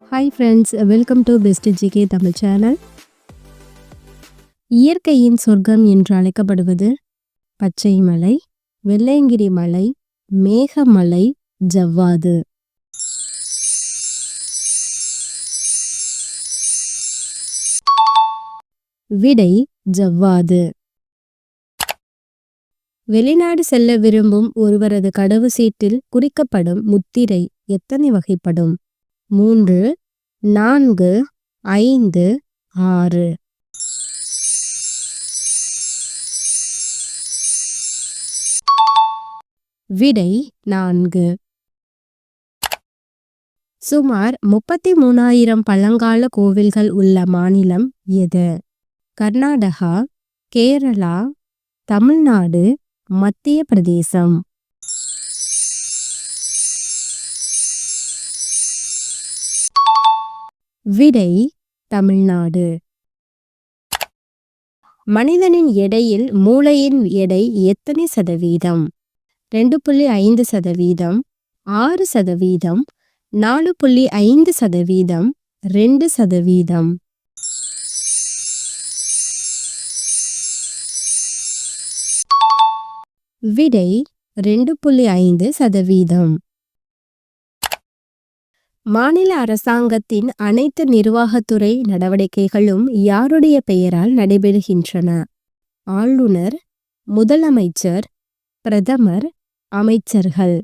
Hi friends, welcome to best GK Tamil channel. இயற்கையின் சொர்க்கம் என்று அழைக்கப்படுவது பச்சை மலை, வெள்ளையங்கிரி மலை, மேகமலை, ஜவ்வாது. விடை ஜவ்வாது. வெளிநாடு செல்ல விரும்பும் ஒருவரது கடவுச்சீட்டில் குறிக்கப்படும் முத்திரை எத்தனை வகைப்படும்? 3, 4, 5, 6. விடை 4. சுமார் 33,000 பழங்கால கோவில்கள் உள்ள மாநிலம் எது? கர்நாடகா, கேரளா, தமிழ்நாடு, மத்திய பிரதேசம். விடை தமிழ்நாடு. மனிதனின் எடையில் மூளையின் எடை எத்தனை சதவீதம்? 2.5%, 6%, 4.5%, 2%. விடை 2.5%. மாநில அரசாங்கத்தின் அனைத்து நிர்வாகத்துறை நடவடிக்கைகளும் யாருடைய பெயரால் நடைபெறுகின்றன? ஆளுநர், முதலமைச்சர், பிரதமர், அமைச்சர்கள்.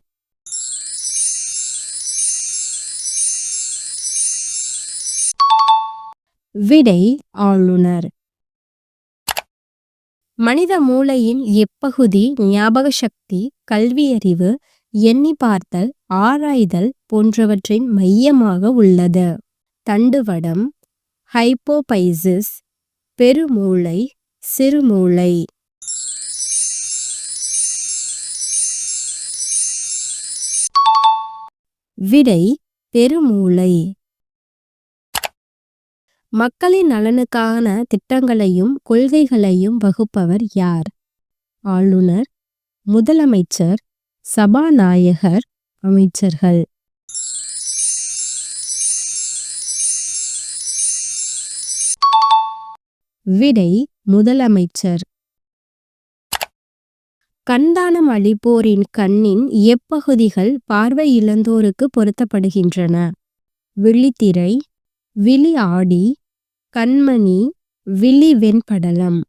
விடை ஆளுநர். மனித மூளையின் எப்பகுதி ஞாபக சக்தி, கல்வியறிவு, எண்ணி பார்த்தல், ஆராய்தல் போன்றவற்றின் மையமாக உள்ளது? தண்டுவடம், ஹைப்போபைசிஸ், பெருமூளை, சிறுமூளை. விடை பெருமூளை. மக்களின் நலனுக்கான திட்டங்களையும் கொள்கைகளையும் வகுப்பவர் யார்? ஆளுநர், முதலமைச்சர், சபாநாயகர், அமைச்சர்கள். விடை முதலமைச்சர். கண்தானம் அளிப்போரின் கண்ணின் எப்பகுதிகள் பார்வை இழந்தோருக்கு பொருத்தப்படுகின்றன? விழித்திரை, விழி ஆடி, கண்மணி, விழி வெண்படலம்.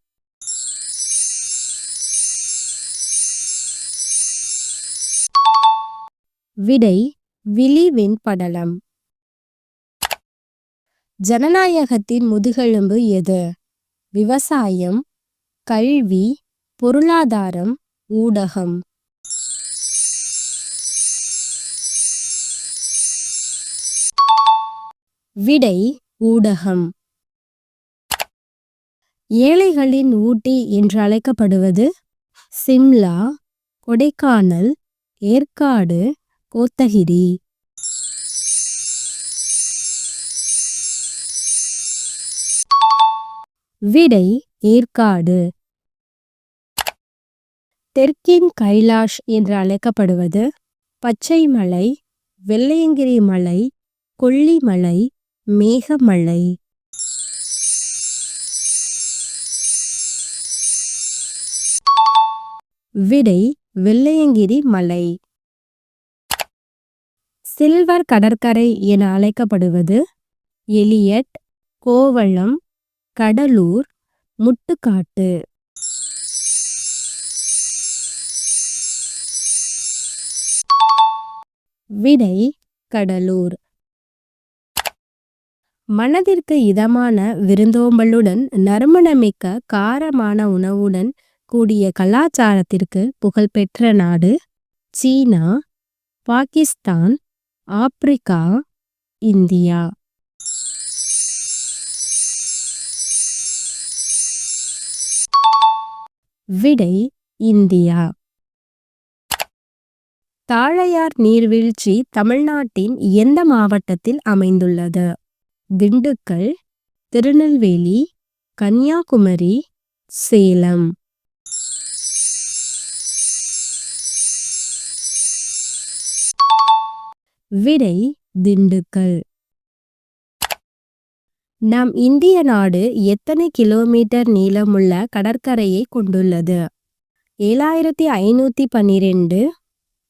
விடை விழி வெண்படலம். ஜனநாயகத்தின் முதுகெலும்பு எது? விவசாயம், கல்வி, பொருளாதாரம், ஊடகம். விடை ஊடகம். ஏழைகளின் ஊட்டி என்று அழைக்கப்படுவது? சிம்லா, கொடைக்கானல், ஏற்காடு, கோத்தகிரி. விடை ஏற்காடு. தெற்கின் கைலாஷ் என்று அழைக்கப்படுவது? பச்சை மலை, வெள்ளையங்கிரி மலை, கொல்லிமலை, மேகமலை. விடை வெள்ளையங்கிரி மலை. சில்வர் கடற்கரை என அழைக்கப்படுவது? எலியட், கோவளம், கடலூர், முட்டுக்காட்டு. விடை கடலூர். மனதிற்கு இதமான விருந்தோம்பலுடன் நறுமணமிக்க காரமான உணவுடன் கூடிய கலாச்சாரத்திற்கு புகழ்பெற்ற நாடு? சீனா, பாகிஸ்தான், ஆப்பிரிக்கா, இந்தியா. விடை இந்தியா. தாழையார் நீர்வீழ்ச்சி தமிழ்நாட்டின் எந்த மாவட்டத்தில் அமைந்துள்ளது? திண்டுக்கல், திருநெல்வேலி, கன்னியாகுமரி, சேலம். விடை திண்டுக்கல். நம் இந்திய நாடு எத்தனை கிலோமீட்டர் நீளமுள்ள கடற்கரையை கொண்டுள்ளது? 7512,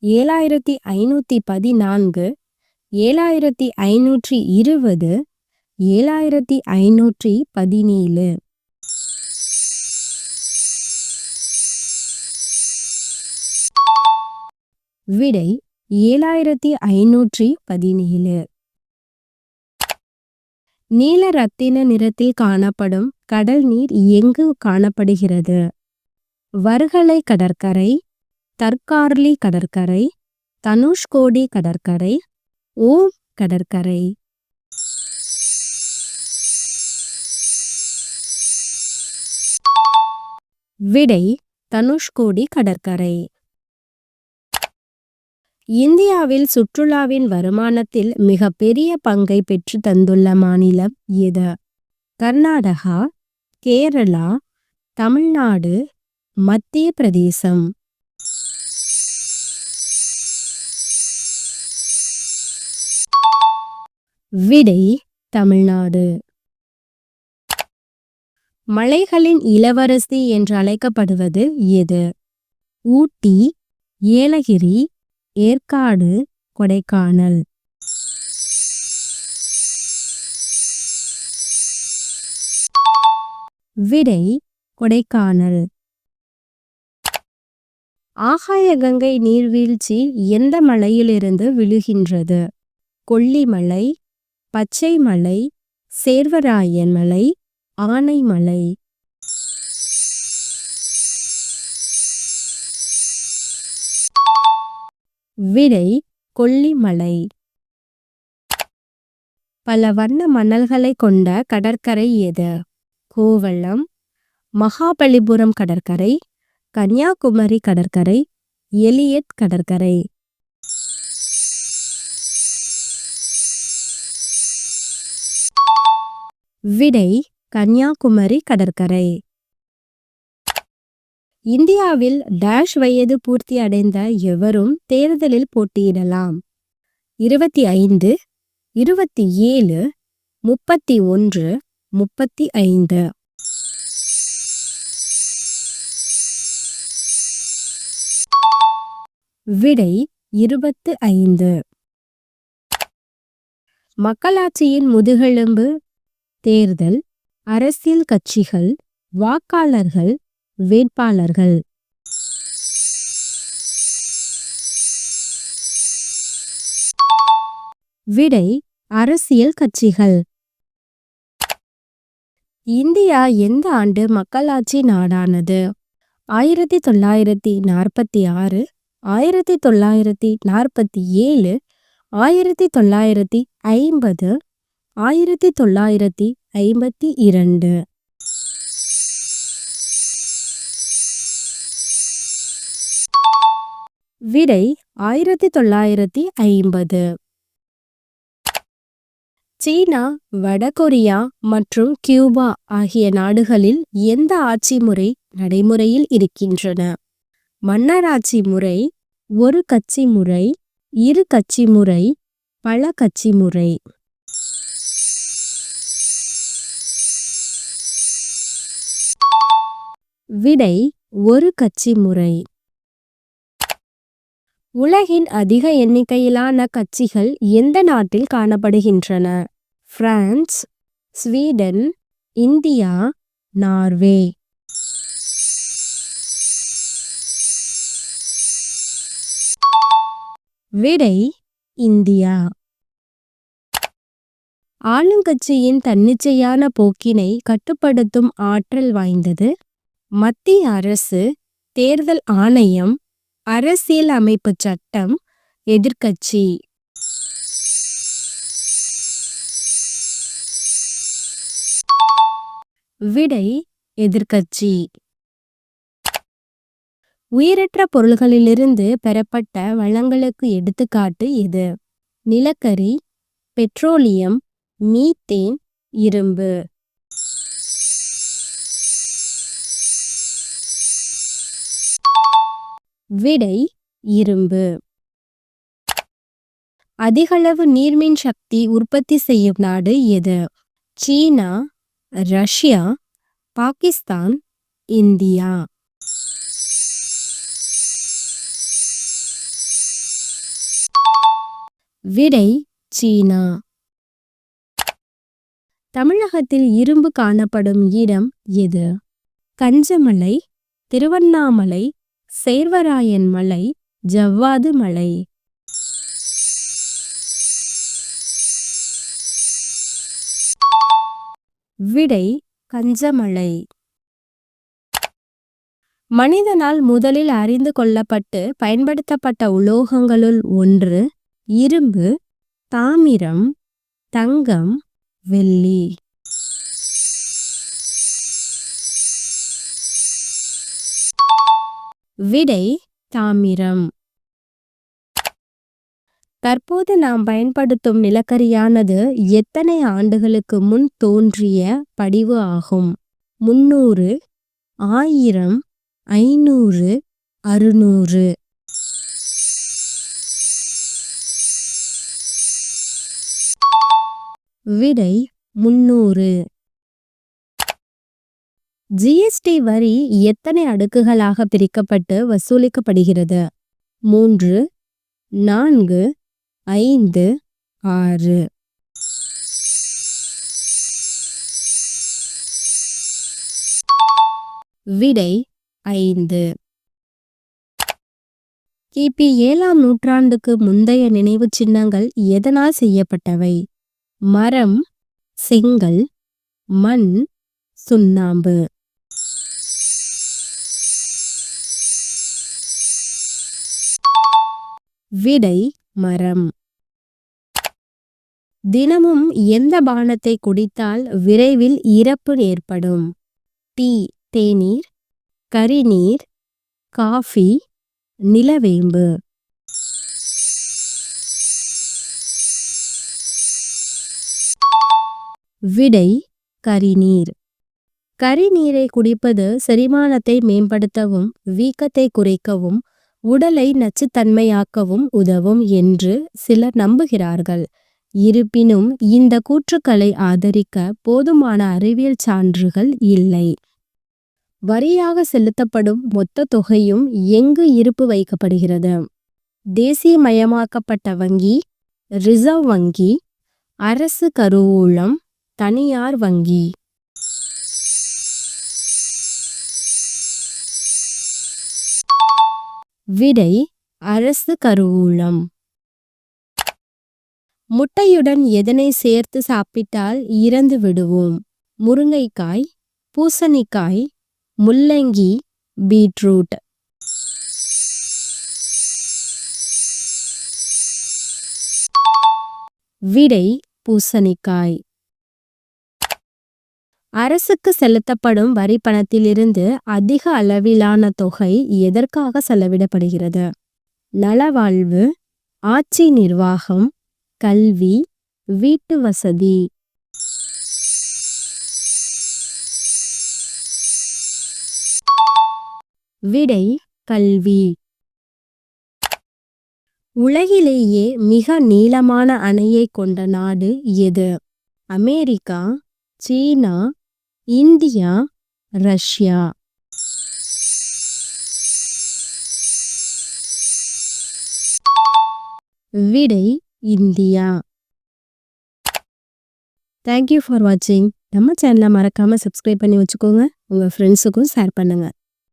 7514, 7520, 7517. விடை 7517. நீல ரத்தின நிறத்தில் காணப்படும் கடல் நீர் எங்கு காணப்படுகிறது? வர்கலை கடற்கரை, தர்கார்லி கடற்கரை, தனுஷ்கோடி கடற்கரை, ஓம் கடற்கரை. விடை தனுஷ்கோடி கடற்கரை. இந்தியாவில் சுற்றுலாவின் வருமானத்தில் மிக பெரிய பங்கை பெற்று தந்துள்ள மாநிலம் எது? கர்நாடகா, கேரளா, தமிழ்நாடு, மத்திய பிரதேசம். விடை தமிழ்நாடு. மலைகளின் இளவரசி என்று அழைக்கப்படுவது எது? ஊட்டி, ஏலகிரி, ஏற்காடு, கொடைக்கானல். விடை கொடைக்கானல். ஆகாயகங்கை நீர்வீழ்ச்சி எந்த மலையிலிருந்து விழுகின்றது? கொல்லிமலை, பச்சைமலை, சேர்வராயன் மலை, ஆனைமலை. விடை கொல்லிமலை. பல வண்ண மணல்களை கொண்ட கடற்கரை எது? கோவளம், மகாபலிபுரம் கடற்கரை, கன்னியாகுமரி கடற்கரை, எலியட் கடற்கரை. விடை கன்னியாகுமரி கடற்கரை. இந்தியாவில் டேஷ் வயது பூர்த்தி அடைந்த எவரும் தேர்தலில் போட்டியிடலாம்? 25, 27, 31, 35. விடை 25. மக்களாட்சியின் முதுகெலும்பு தேர்தல், அரசியல் கட்சிகள், வாக்காளர்கள், வேட்பாளர்கள். விடை அரசியல் கட்சிகள். இந்தியா எந்த ஆண்டு மக்களாட்சி நாடானது? 1946, 1947, 1950, 1952. விடை 1950. சீனா, வடகொரியா மற்றும் கியூபா ஆகிய நாடுகளில் எந்த ஆட்சி முறை நடைமுறையில் இருக்கின்றன? மன்னராட்சி முறை, ஒரு கட்சி முறை, இரு கட்சி முறை, பல கட்சி முறை. விடை ஒரு கட்சி முறை. உலகின் அதிக எண்ணிக்கையிலான கட்சிகள் எந்த நாட்டில் காணப்படுகின்றன? France, Sweden, India, Norway. விடை இந்தியா. ஆளுங்கட்சியின் தன்னிச்சையான போக்கினை கட்டுப்படுத்தும் ஆற்றல் வாய்ந்தது? மத்திய அரசு, தேர்தல் ஆணையம், அரசியல் அமைப்பு சட்டம், எதிர்க்கட்சி. விடை எதிர்க்கட்சி. உயிரற்ற பொருள்களிலிருந்து பெறப்பட்ட வளங்களுக்கு எடுத்துக்காட்டு எது? நிலக்கரி, பெட்ரோலியம், மீத்தேன், இரும்பு. விடை இரும்பு. அதிகளவு நீர்மின் சக்தி உற்பத்தி செய்யும் நாடு எது? சீனா, ரஷ்யா, பாகிஸ்தான், இந்தியா. விடை சீனா. தமிழகத்தில் இரும்பு காணப்படும் இடம் எது? கஞ்சமலை, திருவண்ணாமலை, சேர்வராயன் மலை, ஜவ்வாது மலை. விடை கஞ்சமலை. மனிதனால் முதலில் அறிந்து கொள்ளப்பட்டு பயன்படுத்தப்பட்ட உலோகங்களுள் ஒன்று இரும்பு, தாமிரம், தங்கம், வெள்ளி. விடை தாமிரம். தற்போது நாம் பயன்படுத்தும் நிலக்கரியானது எத்தனை ஆண்டுகளுக்கு முன் தோன்றிய படிவு ஆகும்? 300, 1000, 500, 600. விடை 300. ஜிஎஸ்டி வரி எத்தனை அடுக்குகளாக பிரிக்கப்பட்டு வசூலிக்கப்படுகிறது? 3, 4, 5, 6. விடை 5. கிபி 7ஆம் நூற்றாண்டுக்கு முந்தைய நினைவு சின்னங்கள் எதனால் செய்யப்பட்டவை? மரம், செங்கல், மண், சுண்ணாம்பு. விடை மரம். தினமும் எந்த பானத்தை குடித்தால் விரைவில் இறப்பு ஏற்படும்? டீ, தேநீர், கரிநீர், காஃபி, நிலவேம்பு. விடை கரிநீர். கரிநீரை குடிப்பது செரிமானத்தை மேம்படுத்தவும் வீக்கத்தை குறைக்கவும் உடலை நச்சுத்தன்மையாக்கவும் உதவும் என்று சிலர் நம்புகிறார்கள். இருப்பினும் இந்த கூற்றுக்களை ஆதரிக்க போதுமான அறிவியல் சான்றுகள் இல்லை. வரியாக செலுத்தப்படும் மொத்த தொகையும் எங்கு இருப்பு வைக்கப்படுகிறது? தேசியமயமாக்கப்பட்ட வங்கி, ரிசர்வ் வங்கி, அரசு கருவூலம், தனியார் வங்கி. விடை அரசு கருவூலம். முட்டையுடன் எதனை சேர்த்து சாப்பிட்டால் இறந்து விடுவோம்? முருங்கைக்காய், பூசணிக்காய், முள்ளங்கி, பீட்ரூட். விடை பூசணிக்காய். அரசுக்கு செலுத்தப்படும் வரி பணத்திலிருந்து அதிக அளவிலான தொகை எதற்காக செலவிடப்படுகிறது? நலவாழ்வு, ஆட்சி நிர்வாகம், கல்வி, வீட்டு வசதி. விடை கல்வி. உலகிலேயே மிக நீளமான அணையை கொண்ட நாடு எது? அமெரிக்கா, சீனா, இந்தியா, ரஷ்யா. விடை இந்தியா. தேங்க்யூ ஃபார் வாட்சிங். நம்ம சேனலை மறக்காம சப்ஸ்கிரைப் பண்ணி வச்சுக்கோங்க. உங்க ஃப்ரெண்ட்ஸுக்கும் ஷேர் பண்ணுங்க.